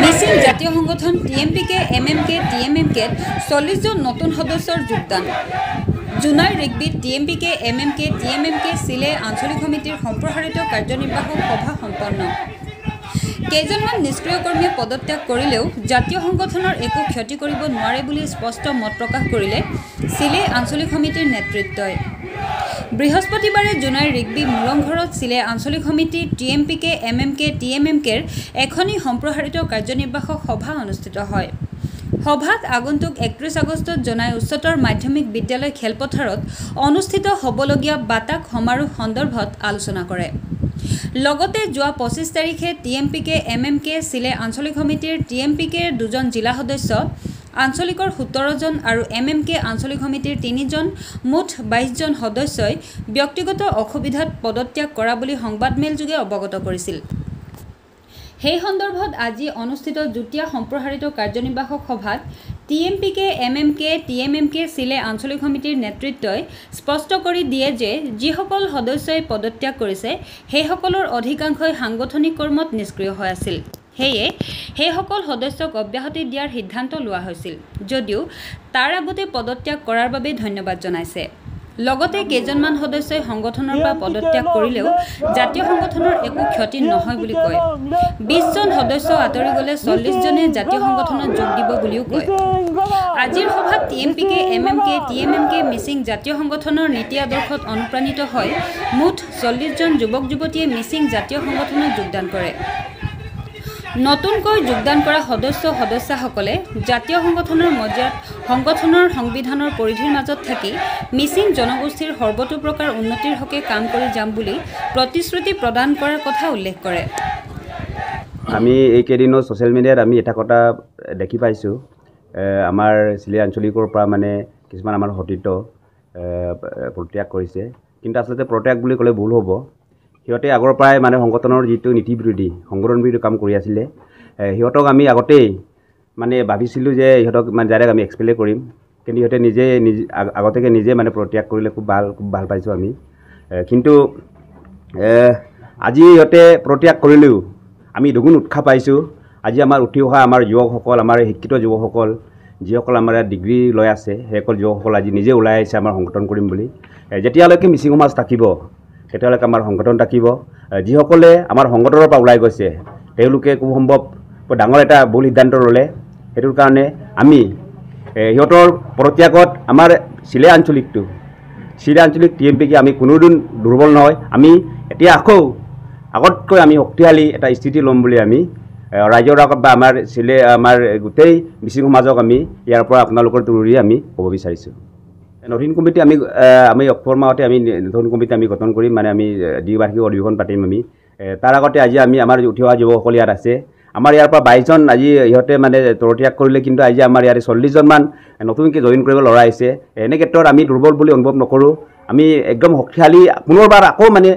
মিচিং জাতীয় সংগঠন টিএমপিকে এমএমকে টিএমএমকে 40 জন নতুন সদস্যৰ যোগদান। জুনাই ৰিগবিত টিএমপিকে এমএমকে টিএমএমকে চিলে আঞ্চলিক সমিতিৰ সম্প্ৰসাৰিত কাৰ্যনিৰ্বাহক সভা সম্পন্ন। কেইজনমান নিষ্ক্ৰিয় কৰ্মীয়ে পদত্যাগ কৰিলেও জাতীয় সংগঠনৰ একো ক্ষতি কৰিব নোৱাৰে বুলি স্পষ্ট মত প্ৰকাশ কৰিলে চিলে আঞ্চলিক সমিতিৰ নেতৃত্বই। বৃহস্পতিবাৰে জুনাই ৰিগবি মুৰংঘৰত চিলে আঞ্চলিক সমিতি টিএমপিকে এমএমকে টিএমএমকেৰ এখনি সম্প্ৰসাৰিত কাৰ্যনিৰ্বাহক সভা অনুষ্ঠিত হয়। সভাত আগন্তুক 31 আগষ্টত জনাই উচ্চতৰ মাধ্যমিক বিদ্যালয় খেলপথাৰত অনুষ্ঠিত হ'বলগীয়া বাতাক সমাৰোহ সন্দৰ্ভত আলোচনা কৰে। লগতে যোৱা 25 তাৰিখে টিএমপিকে এমএমকে চিলে আঞ্চলিক সমিতিৰ টিএমপিকেৰ 2জন জিলা সদস্য, আঞ্চলিকৰ 17 জন আৰু এমএমকে আঞ্চলিক সমিতিৰ 3 জন মুঠ 22 জন সদস্যই ব্যক্তিগত অসুবিধাত পদত্যাগ কৰা বুলি সংবাদমেলযোগে অৱগত কৰিছিল। সেই সন্দৰ্ভত আজি অনুষ্ঠিত যুটীয়া সম্প্ৰসাৰিত কাৰ্যনিৰ্বাহক সভাত টিএমপিকে এমএমকে টিএমএমকে চিলে আঞ্চলিক সমিতিৰ নেতৃত্বই স্পষ্ট কৰি দিয়ে যে যিসকল সদস্যই পদত্যাগ কৰিছে সেইসকলৰ অধিকাংশই সাংগঠনিক কৰ্মত নিষ্ক্ৰিয় হৈ আছিল। সেয়ে সেইসকল সদস্যক অব্যাহতি দিয়াৰ সিদ্ধান্ত লোৱা হৈছিল যদিও তাৰ আগতে পদত্যাগ কৰাৰ বাবে ধন্যবাদ জনাইছে। লগতে কেইজনমান সদস্যই সংগঠনৰ পৰা পদত্যাগ কৰিলেও জাতীয় সংগঠনৰ একো ক্ষতি নহয় বুলি কয়। 20 জন সদস্য আঁতৰি গ'লে 40 জনে জাতীয় সংগঠনত যোগ দিব বুলিও কয়। আজিৰ সভাত টিএমপিকে এমএমকে টিএমএমকে মিচিং জাতীয় সংগঠনৰ নীতি আদৰ্শত অনুপ্ৰাণিত হৈ মুঠ 40 জন যুৱক যুৱতীয়ে মিচিং জাতীয় সংগঠনত যোগদান কৰে। নতুনকৈ যোগদান কৰা সদস্যসকলে জাতীয় সংগঠনৰ মৰ্যাদাত সংগঠনৰ সংবিধানৰ পৰিধিৰ মাজত থাকি মিচিং জনগোষ্ঠীৰ সৰ্বতোপ্ৰকাৰ উন্নতিৰ হকে কাম কৰি যাম বুলি প্ৰতিশ্ৰুতি প্ৰদান কৰাৰ কথা উল্লেখ কৰে। আমি এইকেইদিনত ছ'চিয়েল মিডিয়াত আমি এটা কথা দেখি পাইছোঁ, আমাৰ চিলে আঞ্চলিকৰ পৰা মানে কিছুমান আমাৰ সতীৰ্থ প্ৰত্যাগ কৰিছে। কিন্তু আচলতে প্ৰত্যাগ বুলি ক'লে ভুল হ'ব। সিহঁতে আগৰ পৰাই মানে সংগঠনৰ যিটো নীতি বিৰোধী সংগঠন বিৰোধী কাম কৰি আছিলে, সিহঁতক আমি আগতেই মানে ভাবিছিলোঁ যে সিহঁতক মানে ডাইৰেক্ট আমি এক্সপেলে কৰিম। কিন্তু সিহঁতে নিজে আগতীয়াকৈ নিজে মানে প্ৰত্যাগ কৰিলে খুব ভাল পাইছোঁ আমি। কিন্তু আজি সিহঁতে প্ৰত্যাগ কৰিলেও আমি দুগুণ উৎসাহ পাইছোঁ। আজি আমাৰ উঠি অহা আমাৰ যুৱকসকল, আমাৰ শিক্ষিত যুৱকসকল, যিসকল আমাৰ ডিগ্ৰী লৈ আছে, সেইসকল যুৱকসকল আজি নিজে ওলাই আহিছে আমাৰ সংগঠন কৰিম বুলি। যেতিয়ালৈকে মিচিং সমাজ থাকিব তেতিয়ালৈকে আমাৰ সংগঠন থাকিব। যিসকলে আমাৰ সংগঠনৰ পৰা ওলাই গৈছে তেওঁলোকে খুব সম্ভৱ ডাঙৰ এটা ভুল সিদ্ধান্ত ল'লে। সেইটোৰ কাৰণে আমি সিহঁতৰ প্ৰত্যাগত আমাৰ চিলে আঞ্চলিক টিএমপিকে আমি কোনোদিন দুৰ্বল নহয়। আমি এতিয়া আগতকৈ আমি শক্তিশালী এটা স্থিতি ল'ম বুলি আমি ৰাইজৰ আগত বা আমাৰ গোটেই মিচিং সমাজক আমি ইয়াৰ পৰা আপোনালোকৰ তৰুৰী আমি ক'ব বিচাৰিছোঁ। নতুন কমিটি আমি অক্টোবৰ মাহতে আমি নতুন কমিটি আমি গঠন কৰিম, মানে আমি দ্বিবাৰ্ষিক অধিৱেশন পাতিম আমি। তাৰ আগতে আজি আমাৰ উঠি অহা যুৱকসকল ইয়াত আছে। আমাৰ ইয়াৰ পৰা 22 জন আজি সিহঁতে মানে পদত্যাগ কৰিলে, কিন্তু আজি আমাৰ ইয়াৰে 40 জনমান নতুনকৈ জইন কৰিব ল'ৰা আহিছে। এনে ক্ষেত্ৰত আমি দুৰ্বল বুলি অনুভৱ নকৰোঁ। আমি একদম শক্তিশালী পুনৰবাৰ আকৌ মানে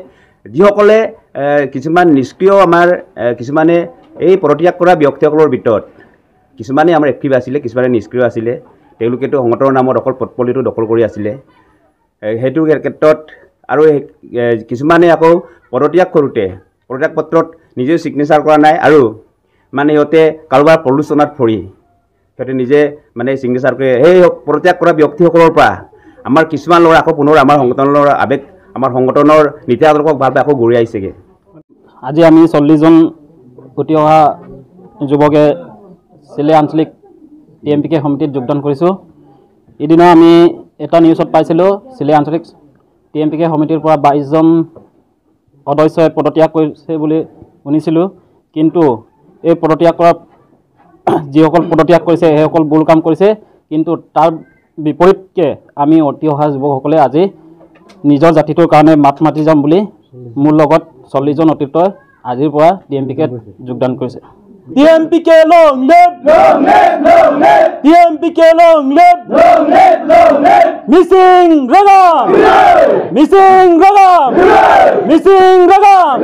যিসকলে কিছুমান নিষ্ক্ৰিয় আমাৰ কিছুমানে এই পদত্যাগ কৰা ব্যক্তিসকলৰ ভিতৰত কিছুমানে আমাৰ এক্টিভ আছিলে, কিছুমানে নিষ্ক্ৰিয় আছিলে। তেওঁলোকেতো সংগঠনৰ নামত অকল পটপলিটো দখল কৰি আছিলে। সেইটো ক্ষেত্ৰত আৰু কিছুমানে আকৌ পদত্যাগ কৰোঁতে পদত্যাগ পত্ৰত নিজেও ছিগনেচাৰ কৰা নাই আৰু মানে সিহঁতে কাৰোবাৰ প্ৰলোচনাত পৰি সিহঁতে নিজে মানে ছিগনেচাৰ কৰি সেই পদত্যাগ কৰা ব্যক্তিসকলৰ পৰা আমাৰ কিছুমান ল'ৰা আকৌ পুনৰ আমাৰ সংগঠনৰ আৱেগ, আমাৰ সংগঠনৰ নীতি আদৰ্শক ভাল পাই আকৌ ঘূৰি আহিছেগৈ। আজি আমি 40 জন উঠি অহা যুৱকে চিলে আঞ্চলিক টিএমপিকে সমিতিত যোগদান কৰিছোঁ। এদিনা আমি এটা নিউজত পাইছিলোঁ চিলে আঞ্চলিক টিএমপিকে সমিতিৰ পৰা 22 জন সদস্যই পদত্যাগ কৰিছে বুলি শুনিছিলোঁ। কিন্তু এই পদত্যাগ কৰা যিসকল পদত্যাগ কৰিছে সেইসকল ভুল কাম কৰিছে। কিন্তু তাৰ বিপৰীতকৈ আমি উঠি অহা যুৱকসকলে আজি নিজৰ জাতিটোৰ কাৰণে মাত মাতি যাম বুলি মোৰ লগত 40 জন অতীতই আজিৰ পৰা টিএমপিকে যোগদান কৰিছে। TMPK long live, long live, long live. TMPK long live, long live, long live. Missing Ragam, missing Ragam, missing Ragam.